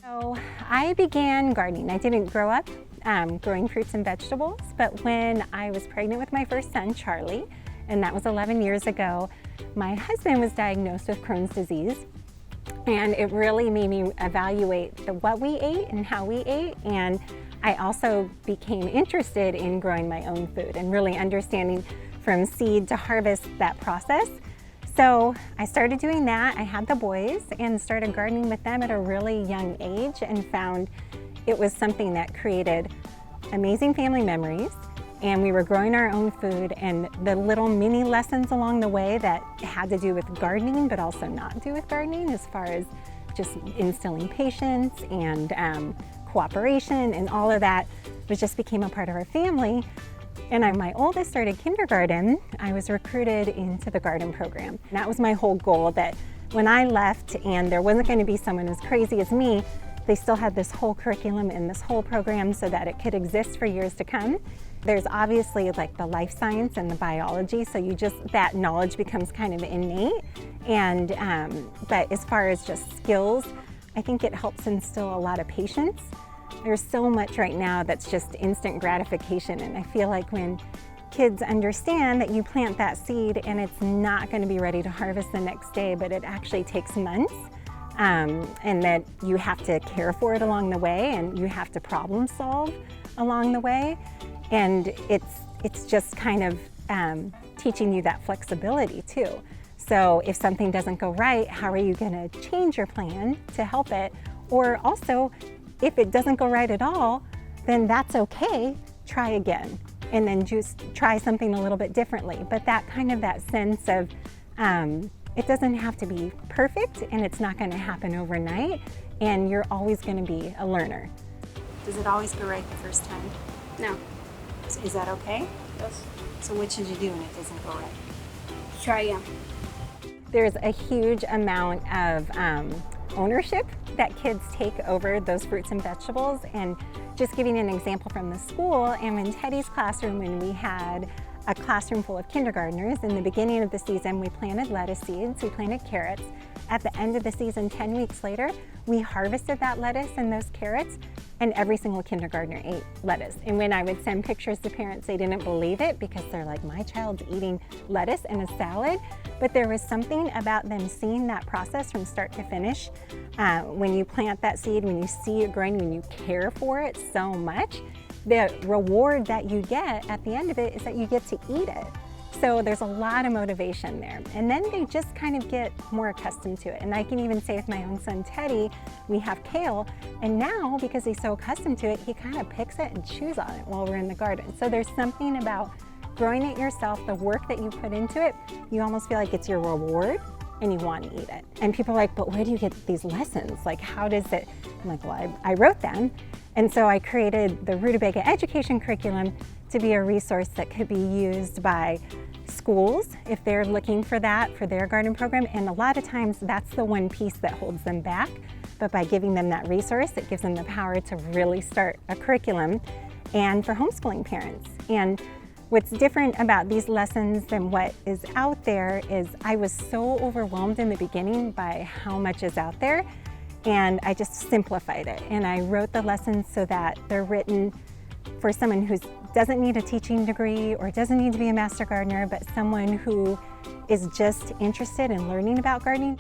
So I began gardening. I didn't grow up growing fruits and vegetables, but when I was pregnant with my first son, Charlie, and that was 11 years ago, my husband was diagnosed with Crohn's disease. And it really made me evaluate what we ate and how we ate. And I also became interested in growing my own food and really understanding from seed to harvest that process. So I started doing that. I had the boys and started gardening with them at a really young age and found it was something that created amazing family memories. And we were growing our own food, and the little mini lessons along the way that had to do with gardening but also not do with gardening, as far as just instilling patience and cooperation and all of that, which just became a part of our family. And my oldest started kindergarten. I was recruited into the garden program. And that was my whole goal, that when I left and there wasn't going to be someone as crazy as me, they still had this whole curriculum and this whole program so that it could exist for years to come. There's obviously like the life science and the biology, so that knowledge becomes kind of innate. And but as far as just skills, I think it helps instill a lot of patience. There's so much right now that's just instant gratification, and I feel like when kids understand that you plant that seed and it's not going to be ready to harvest the next day, but it actually takes months, and that you have to care for it along the way and you have to problem solve along the way. And it's just kind of teaching you that flexibility too. So if something doesn't go right, how are you going to change your plan to help it? Or also, if it doesn't go right at all, then that's okay. Try again, and then just try something a little bit differently. But that sense of it doesn't have to be perfect, and it's not going to happen overnight, and you're always going to be a learner. Does it always go right the first time? No. Is that okay? Yes. So what should you do when it doesn't go right? Try again. There's a huge amount of ownership that kids take over those fruits and vegetables. And just giving an example from the school, and in Teddy's classroom, when we had a classroom full of kindergartners, in the beginning of the season we planted lettuce seeds, we planted carrots. At the end of the season, 10 weeks later, we harvested that lettuce and those carrots, and every single kindergartner ate lettuce. And when I would send pictures to parents, they didn't believe it, because they're like, my child's eating lettuce in a salad. But there was something about them seeing that process from start to finish. When you plant that seed, when you see it growing, when you care for it so much, the reward that you get at the end of it is that you get to eat it. So there's a lot of motivation there. And then they just kind of get more accustomed to it. And I can even say with my own son, Teddy, we have kale. And now, because he's so accustomed to it, he kind of picks it and chews on it while we're in the garden. So there's something about growing it yourself, the work that you put into it, you almost feel like it's your reward and you want to eat it. And people are like, but where do you get these lessons? Like, how does it? I'm like, well, I wrote them. And so I created the Rutabaga education curriculum to be a resource that could be used by schools if they're looking for that for their garden program. And a lot of times that's the one piece that holds them back. But by giving them that resource, it gives them the power to really start a curriculum. And for homeschooling parents. And what's different about these lessons than what is out there is I was so overwhelmed in the beginning by how much is out there, and I just simplified it. And I wrote the lessons so that they're written for someone who doesn't need a teaching degree or doesn't need to be a master gardener, but someone who is just interested in learning about gardening.